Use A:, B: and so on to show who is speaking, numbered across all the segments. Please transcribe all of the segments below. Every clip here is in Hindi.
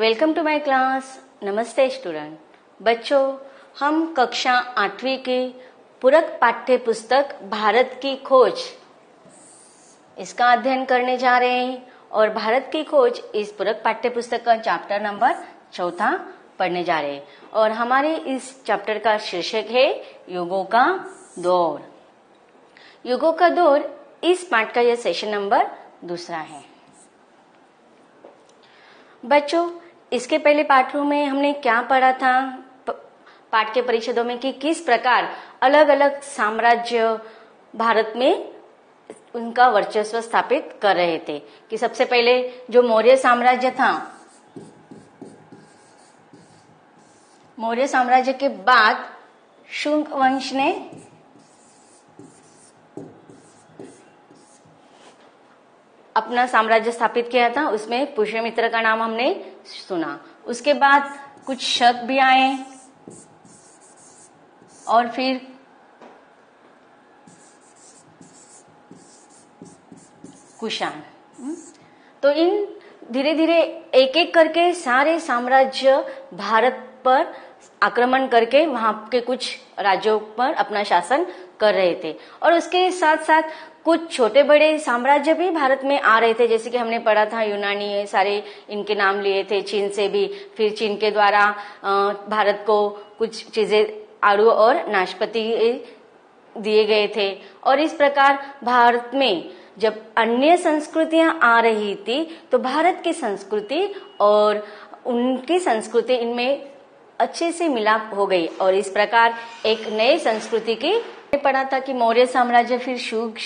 A: Welcome to my class. नमस्ते स्टूडेंट। बच्चों, हम कक्षा 8वीं की पूरक पाठ्य पुस्तक भारत की खोज इसका अध्ययन करने जा रहे हैं और भारत की खोज इस पूरक पाठ्य पुस्तक का चैप्टर नंबर 4 पढ़ने जा रहे हैं और हमारे इस चैप्टर का शीर्षक है युगों का दौर। युगों का दौर इस पाठ का यह सेशन नंबर 2 है। बच्चों, इसके पहले पाठों में हमने क्या पढ़ा था पाठ के परिच्छेदों में कि किस प्रकार अलग अलग साम्राज्य भारत में उनका वर्चस्व स्थापित कर रहे थे। कि सबसे पहले जो मौर्य साम्राज्य था, मौर्य साम्राज्य के बाद शुंग वंश ने अपना साम्राज्य स्थापित किया था। उसमें पुष्यमित्र का नाम हमने सुना। उसके बाद कुछ शक भी आए और फिर कुषाण। तो इन धीरे धीरे एक एक करके सारे साम्राज्य भारत पर आक्रमण करके वहां के कुछ राज्यों पर अपना शासन कर रहे थे और उसके साथ साथ कुछ छोटे बड़े साम्राज्य भी भारत में आ रहे थे। जैसे कि हमने पढ़ा था यूनानी, सारे इनके नाम लिए थे। चीन से भी फिर चीन के द्वारा भारत को कुछ चीजें आड़ू और नाशपाती दिए गए थे और इस प्रकार भारत में जब अन्य संस्कृतियां आ रही थी तो भारत की संस्कृति और उनकी संस्कृति इनमें अच्छे से मिलाप हो गई और इस प्रकार एक नई संस्कृति की पढ़ा था कि मौर्य साम्राज्य, फिर शुंग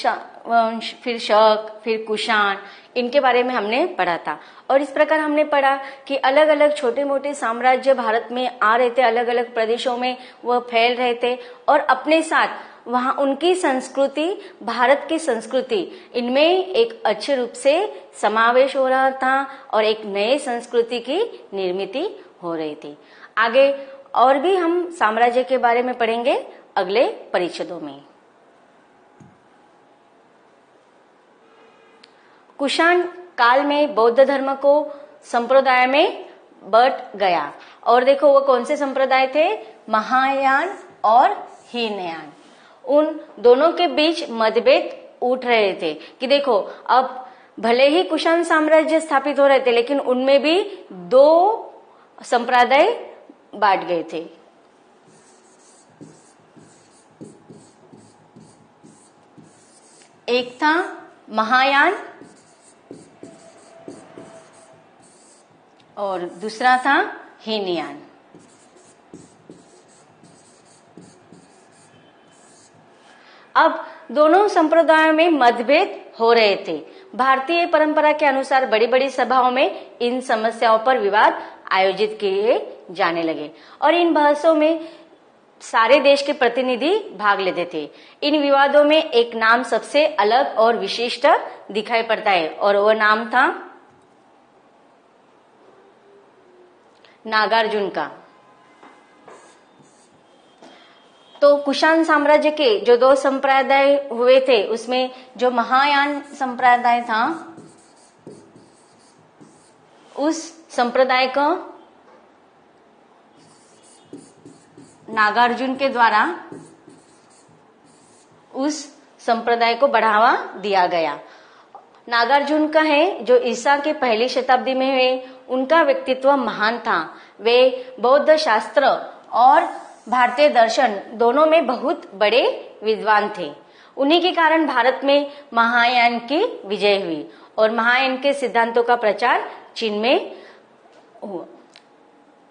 A: वंश, फिर शक, फिर कुषाण, इनके बारे में हमने पढ़ा था। और इस प्रकार हमने पढ़ा कि अलग अलग छोटे मोटे साम्राज्य भारत में आ रहे थे, अलग अलग प्रदेशों में वह फैल रहे थे और अपने साथ वहां उनकी संस्कृति, भारत की संस्कृति, इनमें एक अच्छे रूप से समावेश हो रहा था और एक नए संस्कृति की निर्मित हो रही थी। आगे और भी हम साम्राज्य के बारे में पढ़ेंगे अगले परिच्छेदों में। कुषाण काल में बौद्ध धर्म को संप्रदाय में बट गया और देखो वो कौन से संप्रदाय थे, महायान और हीनयान। उन दोनों के बीच मतभेद उठ रहे थे कि देखो अब भले ही कुषाण साम्राज्य स्थापित हो रहे थे लेकिन उनमें भी दो संप्रदाय बांट गए थे। एक था महायान और दूसरा था हीनयान। अब दोनों संप्रदायों में मतभेद हो रहे थे। भारतीय परंपरा के अनुसार बड़ी बड़ी सभाओं में इन समस्याओं पर विवाद आयोजित किए जाने लगे और इन बहसों में सारे देश के प्रतिनिधि भाग लेते थे। इन विवादों में एक नाम सबसे अलग और विशिष्ट दिखाई पड़ता है और वह नाम था नागार्जुन का। तो कुषाण साम्राज्य के जो दो संप्रदाय हुए थे उसमें जो महायान संप्रदाय था उस संप्रदाय को नागार्जुन के द्वारा उस संप्रदाय को बढ़ावा दिया गया। नागार्जुन का है जो ईसा के पहली शताब्दी में हुए, उनका व्यक्तित्व महान था। वे बौद्ध शास्त्र और भारतीय दर्शन दोनों में बहुत बड़े विद्वान थे। उन्हीं के कारण भारत में महायान की विजय हुई और महायान के सिद्धांतों का प्रचार चीन में हुआ।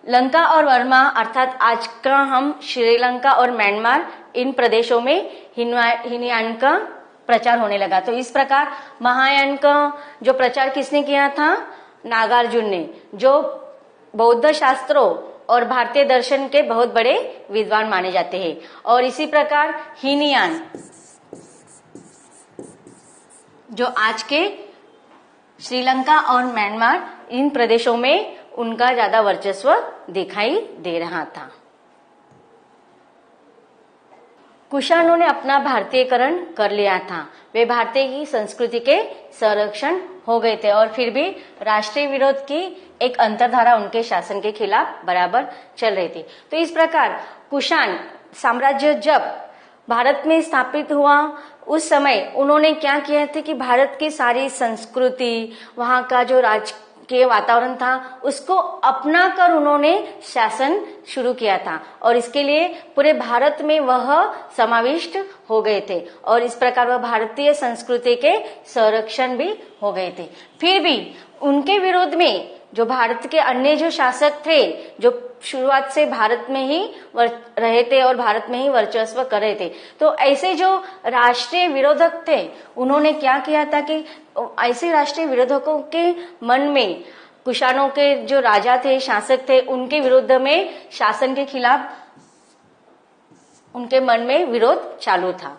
A: लंका और वर्मा अर्थात आज का हम श्रीलंका और म्यांमार, इन प्रदेशों में हीनयान का प्रचार होने लगा। तो इस प्रकार महायान का जो प्रचार किसने किया था, नागार्जुन ने, जो बौद्ध शास्त्रों और भारतीय दर्शन के बहुत बड़े विद्वान माने जाते हैं। और इसी प्रकार हीनयान जो आज के श्रीलंका और म्यांमार, इन प्रदेशों में उनका ज्यादा वर्चस्व दिखाई दे रहा था। कुषाणों ने अपना भारतीयकरण कर लिया था, वे भारतीय की संस्कृति के संरक्षण हो गए थे और फिर भी राष्ट्रीय विरोध की एक अंतरधारा उनके शासन के खिलाफ बराबर चल रही थी। तो इस प्रकार कुषाण साम्राज्य जब भारत में स्थापित हुआ उस समय उन्होंने क्या किया था कि भारत की सारी संस्कृति, वहां का जो राजकीय वातावरण था, उसको अपना कर उन्होंने शासन शुरू किया था और इसके लिए पूरे भारत में वह समाविष्ट हो गए थे और इस प्रकार वह भारतीय संस्कृति के संरक्षण भी हो गए थे। फिर भी उनके विरोध में जो भारत के अन्य जो शासक थे, जो शुरुआत से भारत में ही रहे थे और भारत में ही वर्चस्व कर रहे थे, तो ऐसे जो राष्ट्रीय विरोधक थे उन्होंने क्या किया था कि ऐसे राष्ट्रीय विरोधकों के मन में कुषाणों के जो राजा थे, शासक थे, उनके विरुद्ध में शासन के खिलाफ उनके मन में विरोध चालू था।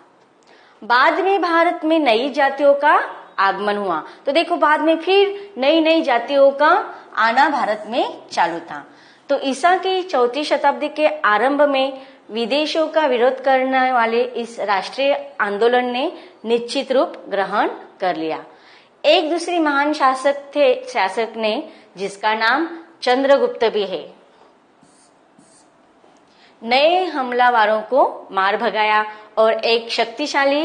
A: बाद में भारत में नई जातियों का आगमन हुआ, तो देखो बाद में फिर नई नई जातियों का आना भारत में चालू था। तो ईसा की 4वीं शताब्दी के आरंभ में विदेशों का विरोध करने वाले इस राष्ट्रीय आंदोलन ने निश्चित रूप ग्रहण कर लिया। एक दूसरी महान शासक ने जिसका नाम चंद्रगुप्त भी है, नए हमलावरों को मार भगाया और एक शक्तिशाली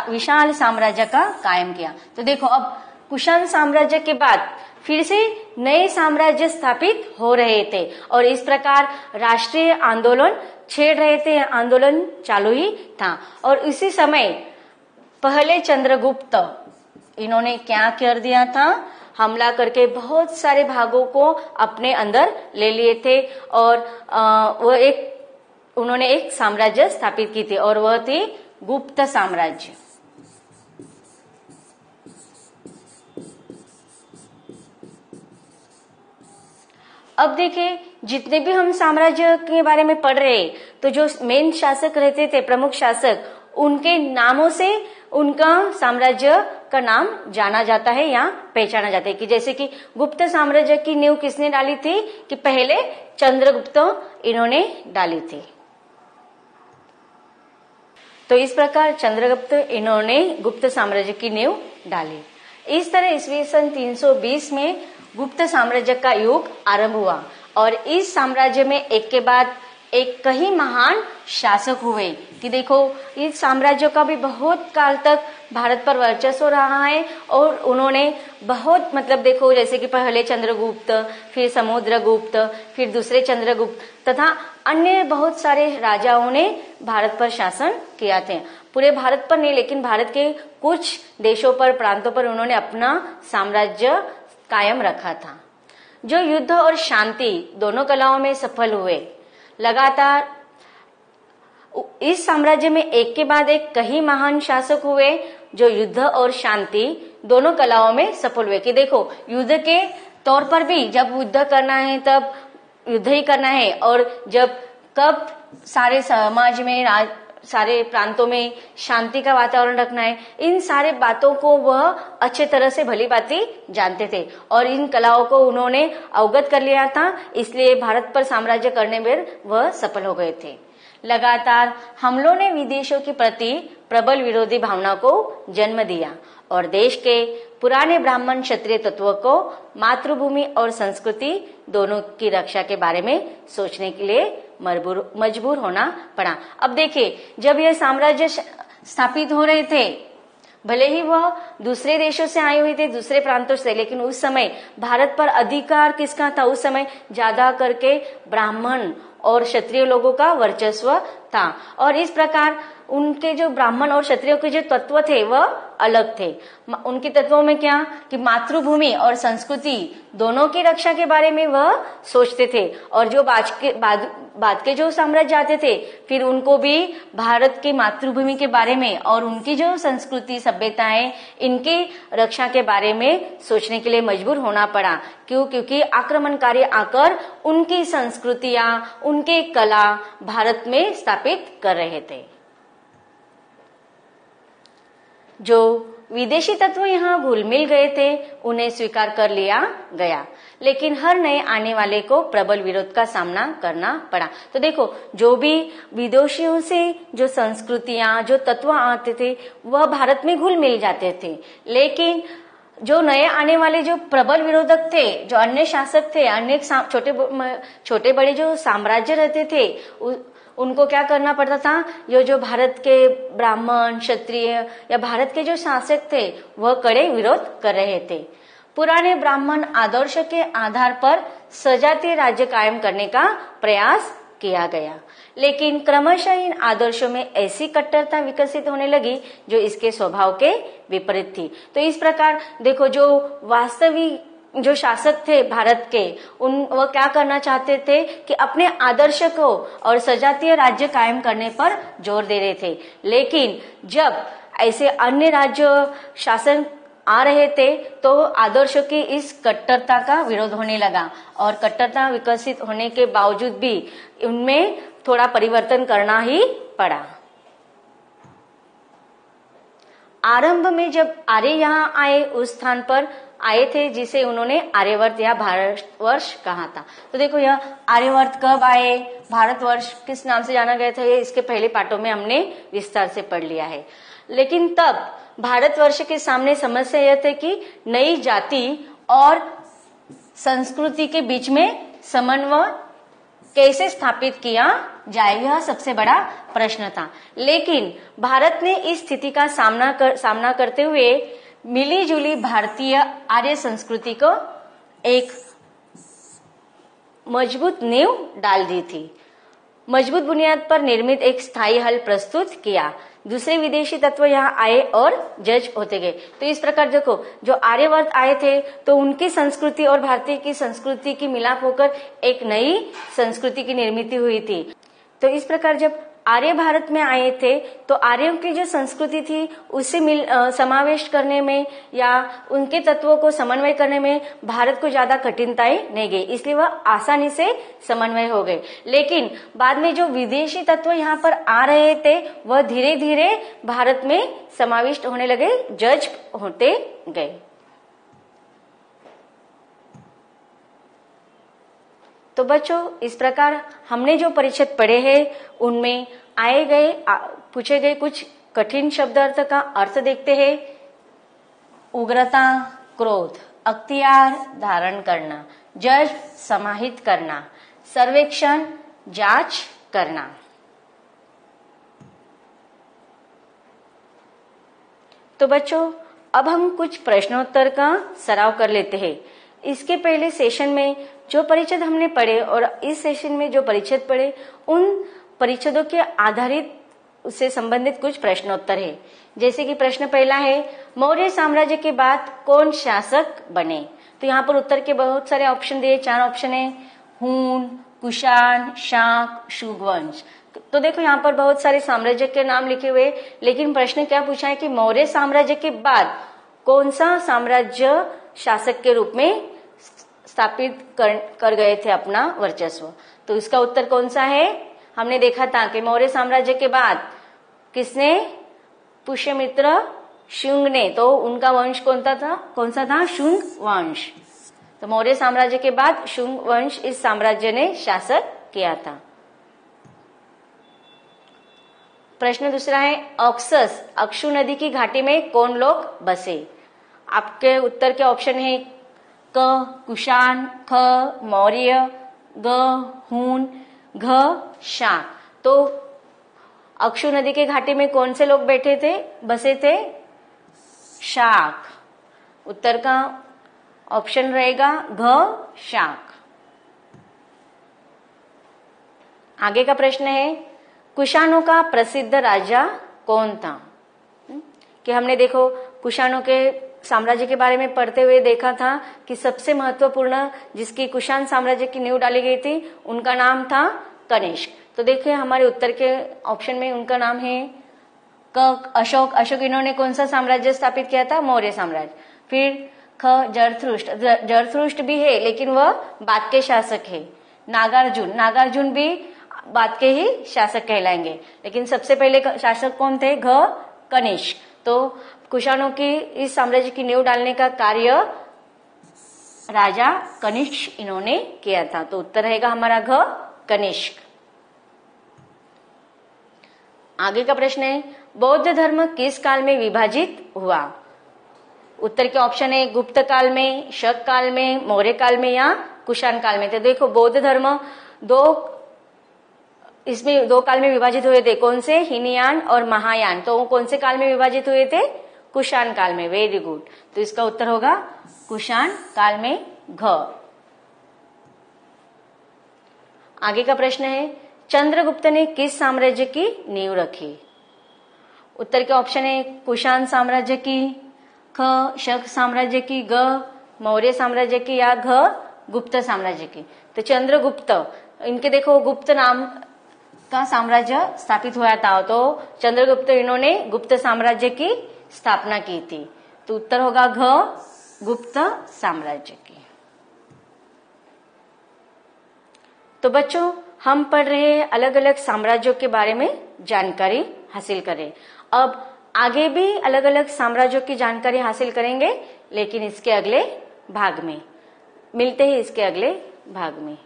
A: विशाल साम्राज्य का कायम किया। तो देखो अब कुषाण साम्राज्य के बाद फिर से नए साम्राज्य स्थापित हो रहे थे और इस प्रकार राष्ट्रीय आंदोलन छेड़ रहे थे, आंदोलन चालू ही था। और इसी समय पहले चंद्रगुप्त इन्होंने क्या कर दिया था, हमला करके बहुत सारे भागों को अपने अंदर ले लिए थे और उन्होंने एक साम्राज्य स्थापित की थी और वह थी गुप्त साम्राज्य। अब देखिए जितने भी हम साम्राज्य के बारे में पढ़ रहे हैं, तो जो मेन शासक रहते थे, प्रमुख शासक, उनके नामों से उनका साम्राज्य का नाम जाना जाता है या पहचाना जाता है। कि जैसे कि गुप्त साम्राज्य की नींव किसने डाली थी, कि पहले चंद्रगुप्त इन्होंने डाली थी। तो इस प्रकार चंद्रगुप्त इन्होंने गुप्त साम्राज्य की नींव डाली। इस तरह ईस्वी सन 320 में गुप्त साम्राज्य का युग आरंभ हुआ और इस साम्राज्य में एक के बाद एक कई महान शासक हुए। कि देखो इस साम्राज्य का भी बहुत काल तक भारत पर वर्चस्व रहा है और उन्होंने बहुत देखो जैसे कि पहले चंद्रगुप्त, फिर समुद्रगुप्त, फिर दूसरे चंद्रगुप्त तथा अन्य बहुत सारे राजाओं ने भारत पर शासन किया थे। पूरे भारत पर नहीं, लेकिन भारत के कुछ देशों पर, प्रांतों पर उन्होंने अपना साम्राज्य कायम रखा था, जो युद्ध और शांति दोनों कलाओं में सफल हुए। लगातार इस साम्राज्य में एक के बाद एक कई महान शासक हुए जो युद्ध और शांति दोनों कलाओं में सफल हुए। कि देखो युद्ध के तौर पर भी जब युद्ध करना है तब युद्ध ही करना है, और जब कब सारे समाज में, सारे प्रांतों में शांति का वातावरण रखना है, इन सारे बातों को वह अच्छे तरह से भली भांति जानते थे और इन कलाओं को उन्होंने अवगत कर लिया था। इसलिए भारत पर साम्राज्य करने में वह सफल हो गए थे। लगातार हमलों ने विदेशों के प्रति प्रबल विरोधी भावना को जन्म दिया और देश के पुराने ब्राह्मण क्षत्रिय तत्वों को मातृभूमि और संस्कृति दोनों की रक्षा के बारे में सोचने के लिए मजबूर होना पड़ा। अब देखिए जब यह साम्राज्य स्थापित हो रहे थे, भले ही वह दूसरे देशों से आए हुए थे, दूसरे प्रांतों से, लेकिन उस समय भारत पर अधिकार किसका था? उस समय ज्यादा करके ब्राह्मण और क्षत्रिय लोगों का वर्चस्व था और इस प्रकार उनके जो ब्राह्मण और क्षत्रियों के जो तत्व थे वह अलग थे। उनके तत्वों में क्या कि मातृभूमि और संस्कृति दोनों की रक्षा के बारे में वह सोचते थे और जो बाद के जो साम्राज्य आते थे फिर उनको भी भारत के मातृभूमि के बारे में और उनकी जो संस्कृति सभ्यताएं इनकी रक्षा के बारे में सोचने के लिए मजबूर होना पड़ा। क्यों? क्योंकि आक्रमणकारी आकर उनकी संस्कृतियां, उनके कला भारत में स्थापित कर रहे थे। जो विदेशी तत्व यहाँ घुल मिल गए थे, उन्हें स्वीकार कर लिया गया, लेकिन हर नए आने वाले को प्रबल विरोध का सामना करना पड़ा। तो देखो, जो भी विदेशियों से जो संस्कृतियां, जो तत्व आते थे वह भारत में घुल मिल जाते थे, लेकिन जो नए आने वाले जो प्रबल विरोधक थे, जो अन्य शासक थे, अन्य छोटे बड़े जो साम्राज्य रहते थे, उनको क्या करना पड़ता था, ये जो भारत के ब्राह्मण, क्षत्रिय या भारत के जो शासक थे वह कड़े विरोध कर रहे थे। पुराने ब्राह्मण आदर्श के आधार पर सजातीय राज्य कायम करने का प्रयास किया गया, लेकिन क्रमशः इन आदर्शों में ऐसी कट्टरता विकसित होने लगी जो इसके स्वभाव के विपरीत थी। तो इस प्रकार देखो, जो वास्तविक जो शासक थे भारत के, वह क्या करना चाहते थे कि अपने आदर्श को और सजातीय राज्य कायम करने पर जोर दे रहे थे, लेकिन जब ऐसे अन्य राज्य शासन आ रहे थे तो आदर्शों की इस कट्टरता का विरोध होने लगा, और कट्टरता विकसित होने के बावजूद भी उनमें थोड़ा परिवर्तन करना ही पड़ा। आरंभ में जब आर्य यहाँ आए, उस स्थान पर आए थे जिसे उन्होंने आर्यवर्त या भारतवर्ष कहा था। तो देखो, यह आर्यवर्त कब आए, भारतवर्ष किस नाम से जाना गया था, ये इसके पहले पाठों में हमने विस्तार से पढ़ लिया है। लेकिन तब भारतवर्ष के सामने समस्या यह थी कि नई जाति और संस्कृति के बीच में समन्वय कैसे स्थापित किया जाए, यह सबसे बड़ा प्रश्न था। लेकिन भारत ने इस स्थिति का सामना करते हुए मिली जुली भारतीय आर्य संस्कृति को एक मजबूत नींव डाल दी थी, मजबूत बुनियाद पर निर्मित एक स्थायी हल प्रस्तुत किया। दूसरे विदेशी तत्व यहाँ आए और जज होते गए। तो इस प्रकार देखो, जो आर्यवर्त आए थे तो उनकी संस्कृति और भारतीय की संस्कृति की मिलाप होकर एक नई संस्कृति की निर्मित हुई थी। तो इस प्रकार जब आर्य भारत में आए थे तो आर्यों की जो संस्कृति थी उससे समावेश करने में या उनके तत्वों को समन्वय करने में भारत को ज्यादा कठिनाई नहीं गई, इसलिए वह आसानी से समन्वय हो गए। लेकिन बाद में जो विदेशी तत्व यहाँ पर आ रहे थे वह धीरे धीरे भारत में समाविष्ट होने लगे, जज होते गए। तो बच्चों, इस प्रकार हमने जो परिच्छेद पढ़े हैं उनमें पूछे गए कुछ कठिन शब्द अर्थ का अर्थ देखते हैं। उग्रता, क्रोध, अख्तियार धारण करना, जज समाहित करना, सर्वेक्षण जांच करना। तो बच्चों, अब हम कुछ प्रश्नोत्तर का सराव कर लेते हैं। इसके पहले सेशन में जो परिच्छेद हमने पढ़े और इस सेशन में जो परिच्छेद पढ़े, उन परिच्छेदों के आधारित उससे संबंधित कुछ प्रश्नोत्तर है। जैसे कि प्रश्न पहला है, मौर्य साम्राज्य के बाद कौन शासक बने? तो यहाँ पर उत्तर के बहुत सारे ऑप्शन दिए, 4 ऑप्शन है, हुन, कुषाण, शाक, शुंगवंश। तो देखो, यहाँ पर बहुत सारे साम्राज्य के नाम लिखे हुए, लेकिन प्रश्न क्या पूछा है कि मौर्य साम्राज्य के बाद कौन सा साम्राज्य शासक के रूप में स्थापित कर गए थे अपना वर्चस्व। तो इसका उत्तर कौन सा है? हमने देखा था कि मौर्य साम्राज्य के बाद किसने? पुष्यमित्र शुंग ने। तो उनका वंश कौन सा था? शुंग वंश। तो मौर्य साम्राज्य के बाद शुंग वंश इस साम्राज्य ने शासक किया था। प्रश्न दूसरा है, ऑक्सस अक्षु नदी की घाटी में कौन लोग बसे? आपके उत्तर के ऑप्शन है क कुषाण, ख मौर्य, ग हुन, घ शाक। तो अक्षु नदी के घाटी में कौन से लोग बसे थे? शाक। उत्तर का ऑप्शन रहेगा घ शाक। आगे का प्रश्न है, कुषाणों का प्रसिद्ध राजा कौन था? कि हमने देखो कुषाणों के साम्राज्य के बारे में पढ़ते हुए देखा था कि सबसे महत्वपूर्ण जिसकी कुषाण साम्राज्य की नींव डाली गई थी उनका नाम था कनिष्क। तो देखिए हमारे उत्तर के ऑप्शन में उनका नाम है क अशोक। अशोक इन्होंने कौन सा साम्राज्य स्थापित किया था? मौर्य साम्राज्य। फिर ख जरथुष्ट। जरथुष्ट भी है लेकिन वह बाद के शासक है। नागार्जुन भी बाद के ही शासक कहलाएंगे, लेकिन सबसे पहले शासक कौन थे? घ कनिष्क। तो कुषाणों की इस साम्राज्य की नींव डालने का कार्य राजा कनिष्क इन्होंने किया था। तो उत्तर रहेगा हमारा घ, कनिष्क। आगे का प्रश्न है, बौद्ध धर्म किस काल में विभाजित हुआ? उत्तर के ऑप्शन है गुप्त काल में, शक काल में, मौर्य काल में या कुषाण काल में। तो देखो बौद्ध धर्म इसमें दो काल में विभाजित हुए थे। कौन से? हीनयान और महायान। तो वो कौन से काल में विभाजित हुए थे? कुषाण काल में। Very good. तो इसका उत्तर होगा कुषाण काल में, घ। आगे का प्रश्न है, चंद्रगुप्त ने किस साम्राज्य की नींव रखी? उत्तर के ऑप्शन है कुषाण साम्राज्य की, ख शक साम्राज्य की, ग मौर्य साम्राज्य की या घ गुप्त साम्राज्य की। तो चंद्रगुप्त, इनके देखो गुप्त नाम का साम्राज्य स्थापित हुआ था। तो चंद्रगुप्त इन्होंने गुप्त साम्राज्य की स्थापना की थी। तो उत्तर होगा घ गुप्त साम्राज्य की। तो बच्चों हम पढ़ रहे हैं अलग अलग साम्राज्यों के बारे में जानकारी हासिल करें। अब आगे भी अलग अलग साम्राज्यों की जानकारी हासिल करेंगे, लेकिन इसके अगले भाग में। मिलते हैं इसके अगले भाग में।